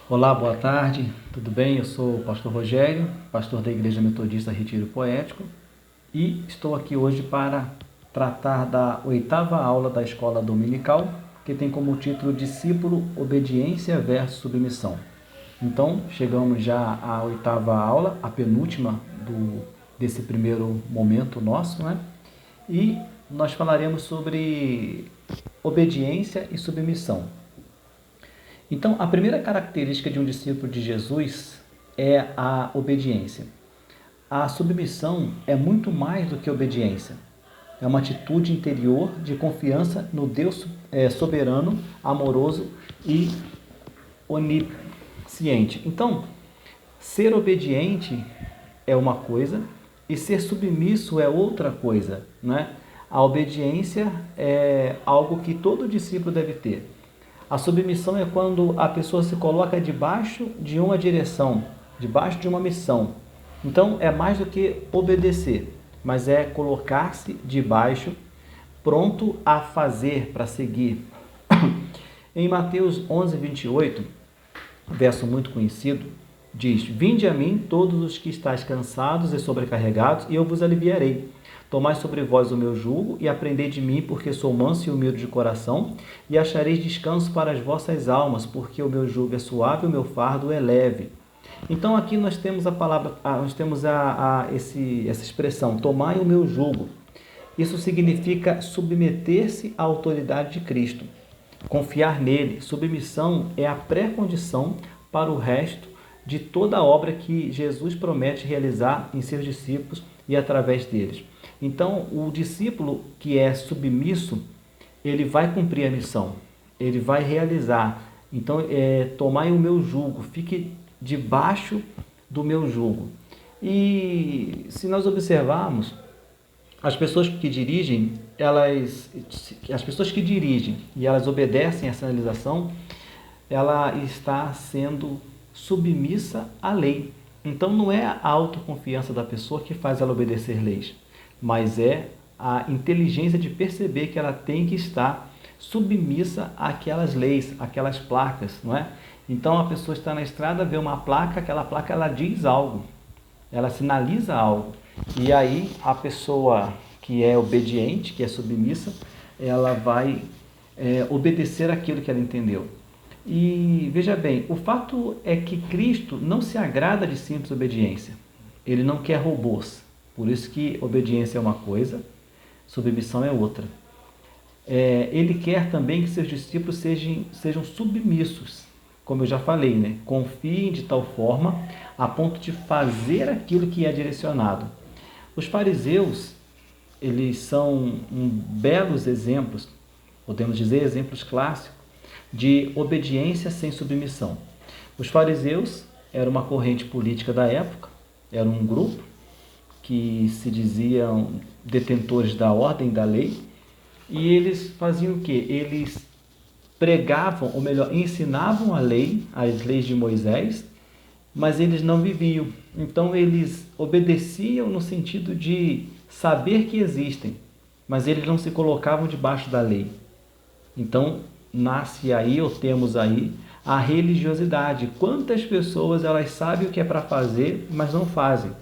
Olá, boa tarde, tudo bem? Eu sou o pastor Rogério, pastor da Igreja Metodista Retiro Poético, e estou aqui hoje para tratar da oitava aula da escola dominical, que tem como título Discípulo, Obediência versus Submissão. Então, chegamos já à oitava aula, a penúltima desse primeiro momento nosso, né? E nós falaremos sobre obediência e submissão. Então, a primeira característica de um discípulo de Jesus é a obediência. A submissão é muito mais do que obediência. É uma atitude interior de confiança no Deus soberano, amoroso e onisciente. Então, ser obediente é uma coisa e ser submisso é outra coisa, né? A obediência é algo que todo discípulo deve ter. A submissão é quando a pessoa se coloca debaixo de uma direção, debaixo de uma missão. Então, é mais do que obedecer, mas é colocar-se debaixo, pronto a fazer, para seguir. Em Mateus 11, 28, verso muito conhecido, diz: Vinde a mim todos os que estáis cansados e sobrecarregados, e eu vos aliviarei. Tomai sobre vós o meu jugo e aprendei de mim, porque sou manso e humilde de coração, e achareis descanso para as vossas almas, porque o meu jugo é suave e o meu fardo é leve. Então aqui nós temos a palavra, nós temos essa expressão, tomai o meu jugo. Isso significa submeter-se à autoridade de Cristo, confiar nele. Submissão é a pré-condição para o resto de toda a obra que Jesus promete realizar em seus discípulos e através deles. Então, o discípulo que é submisso, ele vai cumprir a missão, ele vai realizar. Então, tomai o meu jugo, fique debaixo do meu jugo. E se nós observarmos, as pessoas que dirigem, e elas obedecem a sinalização, ela está sendo submissa à lei. Então não é a autoconfiança da pessoa que faz ela obedecer leis, mas é a inteligência de perceber que ela tem que estar submissa àquelas leis, àquelas placas, não é? Então a pessoa está na estrada, vê uma placa, aquela placa ela diz algo, ela sinaliza algo. E aí a pessoa que é obediente, que é submissa, ela vai obedecer aquilo que ela entendeu. E veja bem, o fato é que Cristo não se agrada de simples obediência. Ele não quer robôs. Por isso que obediência é uma coisa, submissão é outra. Ele quer também que seus discípulos sejam submissos, como eu já falei, né? Confiem de tal forma a ponto de fazer aquilo que é direcionado. Os fariseus, eles são belos exemplos, podemos dizer exemplos clássicos, de obediência sem submissão. Os fariseus eram uma corrente política da época, era um grupo que se diziam detentores da ordem da lei, e eles faziam o quê? Eles pregavam, ou melhor, ensinavam a lei, as leis de Moisés, mas eles não viviam. Então eles obedeciam no sentido de saber que existem, mas eles não se colocavam debaixo da lei. Então nasce aí, ou temos aí, a religiosidade. Quantas pessoas elas sabem o que é para fazer, mas não fazem.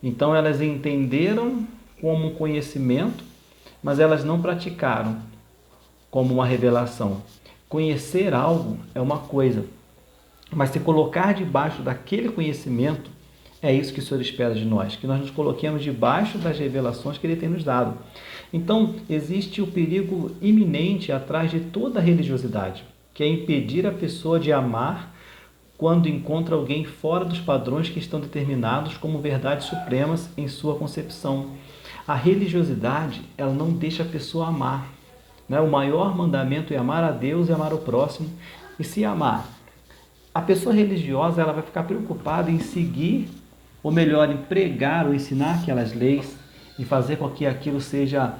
Então elas entenderam como um conhecimento, mas elas não praticaram como uma revelação. Conhecer algo é uma coisa, mas se colocar debaixo daquele conhecimento, é isso que o Senhor espera de nós, que nós nos coloquemos debaixo das revelações que Ele tem nos dado. Então, existe o perigo iminente atrás de toda a religiosidade, que é impedir a pessoa de amar quando encontra alguém fora dos padrões que estão determinados como verdades supremas em sua concepção. A religiosidade, ela não deixa a pessoa amar, né? O maior mandamento é amar a Deus e amar o próximo. E se amar, a pessoa religiosa ela vai ficar preocupada em seguir, ou melhor, em pregar ou ensinar aquelas leis, e fazer com que aquilo seja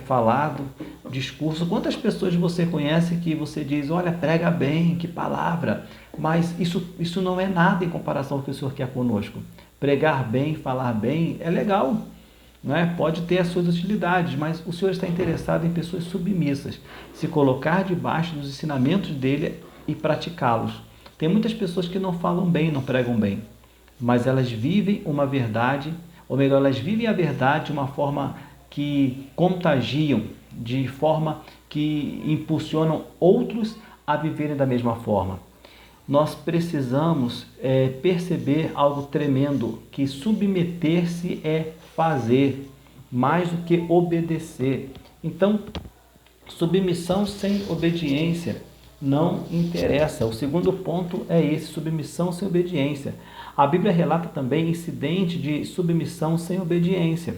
falado, discurso. Quantas pessoas você conhece que você diz, olha, prega bem, que palavra, mas isso não é nada em comparação ao que o Senhor quer conosco. Pregar bem, falar bem é legal, não é? Pode ter as suas utilidades, mas o Senhor está interessado em pessoas submissas, se colocar debaixo dos ensinamentos dele e praticá-los. Tem muitas pessoas que não falam bem, não pregam bem, mas elas vivem uma verdade, ou melhor, elas vivem a verdade de uma forma que contagiam, de forma que impulsionam outros a viverem da mesma forma. Nós precisamos perceber algo tremendo, que submeter-se é fazer, mais do que obedecer. Então, submissão sem obediência não interessa. O segundo ponto é esse, submissão sem obediência. A Bíblia relata também incidente de submissão sem obediência.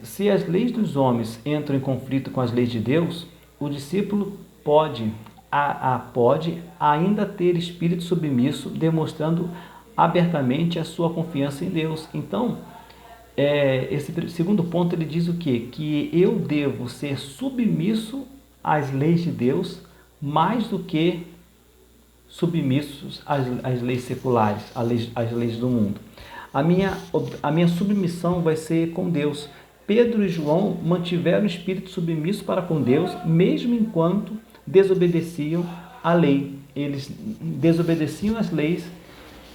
Se as leis dos homens entram em conflito com as leis de Deus, o discípulo pode ainda ter espírito submisso, demonstrando abertamente a sua confiança em Deus. Então, esse segundo ponto ele diz o quê? Que eu devo ser submisso às leis de Deus mais do que submissos às leis seculares, às leis do mundo. A minha submissão vai ser com Deus. Pedro e João mantiveram o espírito submisso para com Deus, mesmo enquanto desobedeciam a lei. Eles desobedeciam as leis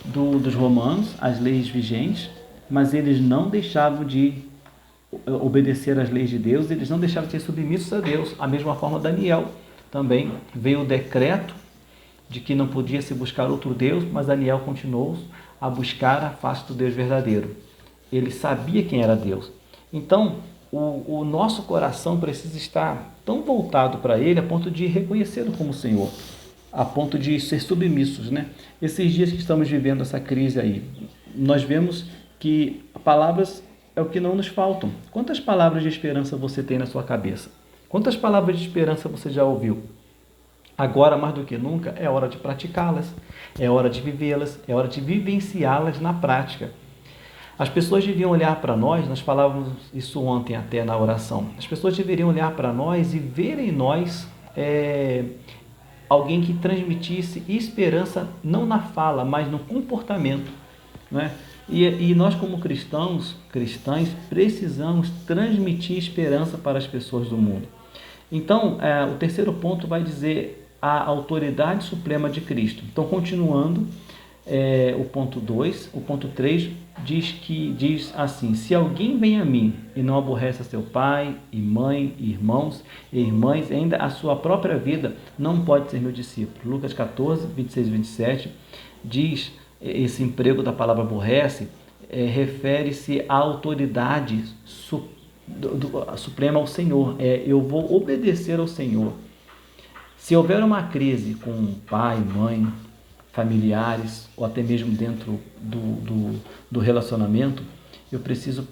dos romanos, as leis vigentes, mas eles não deixavam de obedecer às leis de Deus, eles não deixavam de ser submissos a Deus. A mesma forma, Daniel também veio o decreto de que não podia se buscar outro Deus, mas Daniel continuou a buscar a face do Deus verdadeiro. Ele sabia quem era Deus. Então, o nosso coração precisa estar tão voltado para Ele a ponto de reconhecê-lo como Senhor, a ponto de ser submissos, né? Esses dias que estamos vivendo essa crise aí, nós vemos que palavras é o que não nos faltam. Quantas palavras de esperança você tem na sua cabeça? Quantas palavras de esperança você já ouviu? Agora, mais do que nunca, é hora de praticá-las, é hora de vivê-las, é hora de vivenciá-las na prática. As pessoas deviam olhar para nós falávamos isso ontem até na oração, as pessoas deveriam olhar para nós e ver em nós alguém que transmitisse esperança, não na fala, mas no comportamento, né? E nós como cristãs, precisamos transmitir esperança para as pessoas do mundo. Então, o terceiro ponto vai dizer a autoridade suprema de Cristo. Então, continuando, o ponto 2, o ponto 3 diz assim: se alguém vem a mim e não aborrece a seu pai e mãe, irmãos e irmãs, ainda a sua própria vida, não pode ser meu discípulo. Lucas 14, 26 e 27 diz, esse emprego da palavra aborrece, refere-se à autoridade suprema ao Senhor. Eu vou obedecer ao Senhor. Se houver uma crise com pai, mãe, familiares, ou até mesmo dentro do relacionamento, eu preciso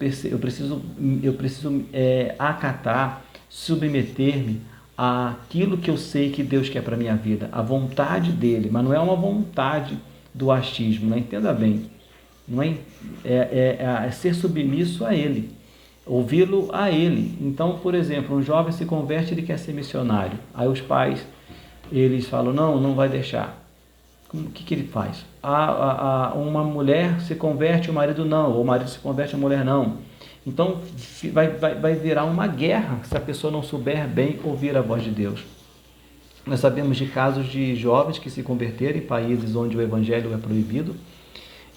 acatar, submeter-me àquilo que eu sei que Deus quer para a minha vida, a vontade dele, mas não é uma vontade do achismo, né? Entenda bem, não é ser submisso a ele, ouvi-lo a ele. Então, por exemplo, um jovem se converte, ele quer ser missionário, aí os pais, eles falam, não vai deixar. O que ele faz? Uma mulher se converte, o marido não, ou o marido se converte, a mulher não. Então vai virar uma guerra se a pessoa não souber bem ouvir a voz de Deus. Nós sabemos de casos de jovens que se converteram em países onde o evangelho é proibido,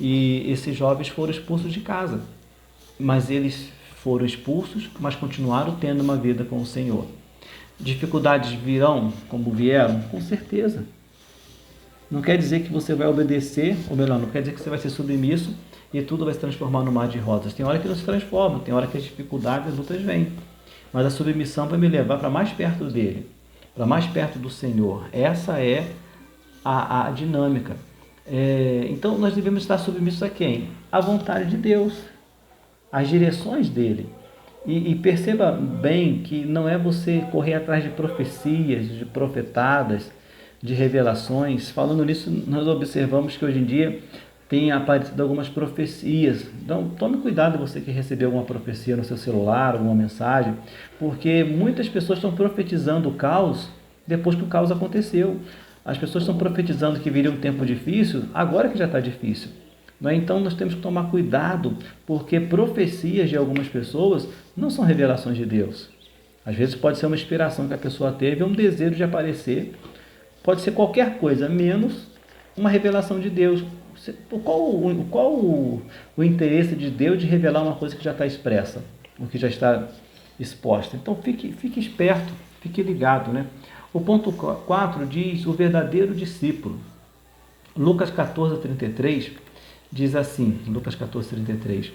e esses jovens foram expulsos de casa, mas eles foram expulsos, mas continuaram tendo uma vida com o Senhor. Dificuldades virão como vieram? Com certeza. Não quer dizer que você vai obedecer, ou melhor, não quer dizer que você vai ser submisso e tudo vai se transformar no mar de rosas. Tem hora que não se transforma, tem hora que as dificuldades, as lutas vêm. Mas a submissão vai me levar para mais perto dele, para mais perto do Senhor. Essa é a dinâmica. Então nós devemos estar submissos a quem? À vontade de Deus, às direções dele. E perceba bem que não é você correr atrás de profecias, de profetadas, de revelações. Falando nisso, nós observamos que hoje em dia tem aparecido algumas profecias. Então, tome cuidado você que recebeu alguma profecia no seu celular, alguma mensagem, porque muitas pessoas estão profetizando o caos depois que o caos aconteceu. As pessoas estão profetizando que viria um tempo difícil, agora que já está difícil. Então, nós temos que tomar cuidado, porque profecias de algumas pessoas não são revelações de Deus. Às vezes pode ser uma inspiração que a pessoa teve, um desejo de aparecer Pode ser qualquer coisa, menos uma revelação de Deus. Qual o interesse de Deus de revelar uma coisa que já está expressa, o que já está exposta? Então fique esperto, fique ligado, né? O ponto 4 diz o verdadeiro discípulo. Lucas 14:33 diz assim, Lucas 14:33,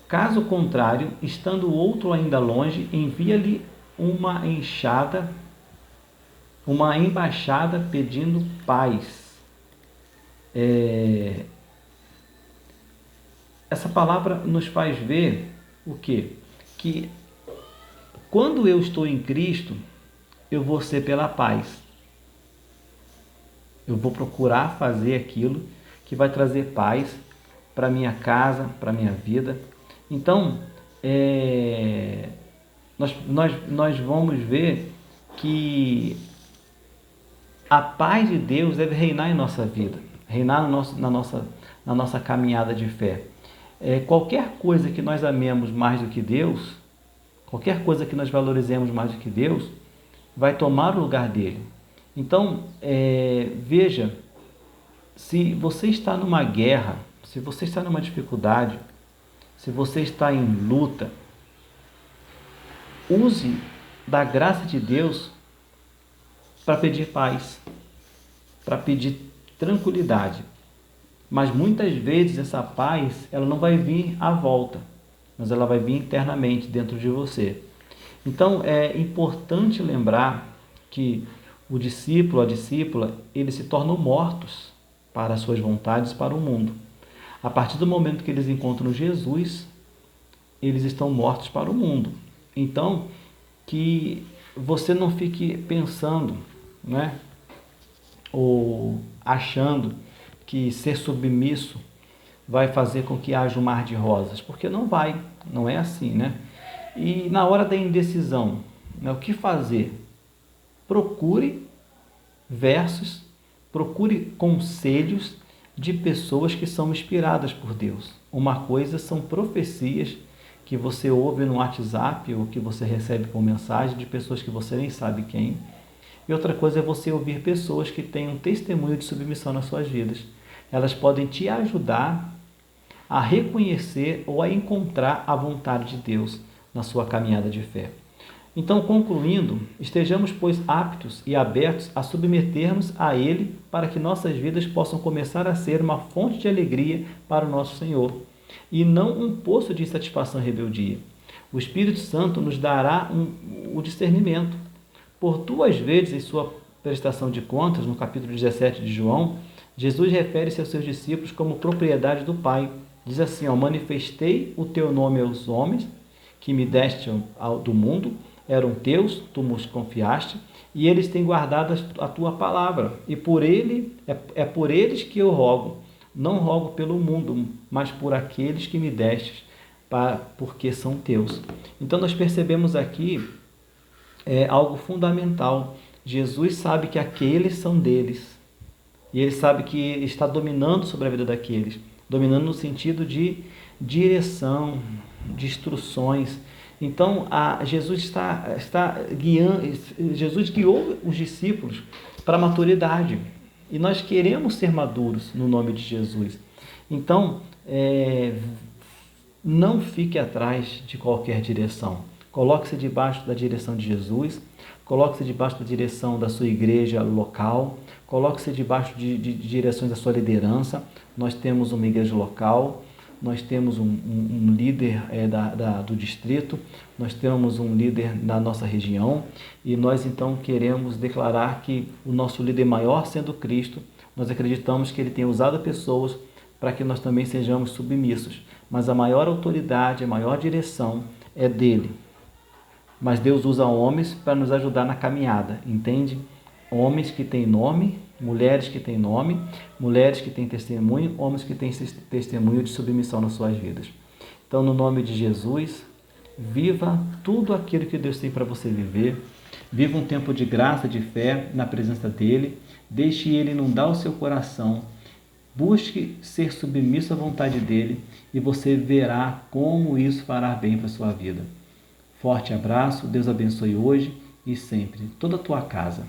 caso contrário, estando o outro ainda longe, envia-lhe uma embaixada pedindo paz. Essa palavra nos faz ver o quê? Que quando eu estou em Cristo, eu vou ser pela paz. Eu vou procurar fazer aquilo que vai trazer paz para minha casa, para minha vida. Então, nós vamos ver que a paz de Deus deve reinar em nossa vida, reinar na nossa caminhada de fé. Qualquer coisa que nós amemos mais do que Deus, qualquer coisa que nós valorizemos mais do que Deus, vai tomar o lugar dele. Então, veja, se você está numa guerra, se você está numa dificuldade, se você está em luta, use da graça de Deus para pedir paz, para pedir tranquilidade. Mas muitas vezes essa paz, ela não vai vir à volta, mas ela vai vir internamente dentro de você. Então é importante lembrar que o discípulo, a discípula, eles se tornam mortos para as suas vontades, para o mundo. A partir do momento que eles encontram Jesus, eles estão mortos para o mundo. Então, que você não fique pensando, né, ou achando que ser submisso vai fazer com que haja um mar de rosas, porque não vai, não é assim, né? E na hora da indecisão, né, o que fazer? Procure versos, procure conselhos de pessoas que são inspiradas por Deus. Uma coisa são profecias que você ouve no WhatsApp ou que você recebe por mensagem de pessoas que você nem sabe quem. E outra coisa é você ouvir pessoas que têm um testemunho de submissão nas suas vidas. Elas podem te ajudar a reconhecer ou a encontrar a vontade de Deus na sua caminhada de fé. Então, concluindo, estejamos, pois, aptos e abertos a submetermos a Ele para que nossas vidas possam começar a ser uma fonte de alegria para o nosso Senhor e não um poço de insatisfação e rebeldia. O Espírito Santo nos dará o discernimento. Por 2 vezes em sua prestação de contas, no capítulo 17 de João, Jesus refere-se aos seus discípulos como propriedade do Pai. Diz assim, manifestei o teu nome aos homens, que me deste do mundo, eram teus, tu nos confiaste, e eles têm guardado a tua palavra. E por eles que eu rogo. Não rogo pelo mundo, mas por aqueles que me destes, porque são teus. Então nós percebemos aqui algo fundamental. Jesus sabe que aqueles são deles. E ele sabe que está dominando sobre a vida daqueles. Dominando no sentido de direção, de instruções. Então, Jesus está guiando, Jesus guiou os discípulos para a maturidade. E nós queremos ser maduros no nome de Jesus. Então, não fique atrás de qualquer direção. Coloque-se debaixo da direção de Jesus, coloque-se debaixo da direção da sua igreja local, coloque-se debaixo de direções da sua liderança. Nós temos uma igreja local, nós temos um líder do distrito, nós temos um líder da nossa região e nós então queremos declarar que o nosso líder maior sendo Cristo, nós acreditamos que ele tem usado pessoas para que nós também sejamos submissos, mas a maior autoridade, a maior direção é dele. Mas Deus usa homens para nos ajudar na caminhada, entende? Homens que têm nome, mulheres que têm nome, mulheres que têm testemunho, homens que têm testemunho de submissão nas suas vidas. Então, no nome de Jesus, viva tudo aquilo que Deus tem para você viver. Viva um tempo de graça, de fé na presença dEle. Deixe Ele inundar o seu coração. Busque ser submisso à vontade dEle e você verá como isso fará bem para a sua vida. Forte abraço, Deus abençoe hoje e sempre toda a tua casa.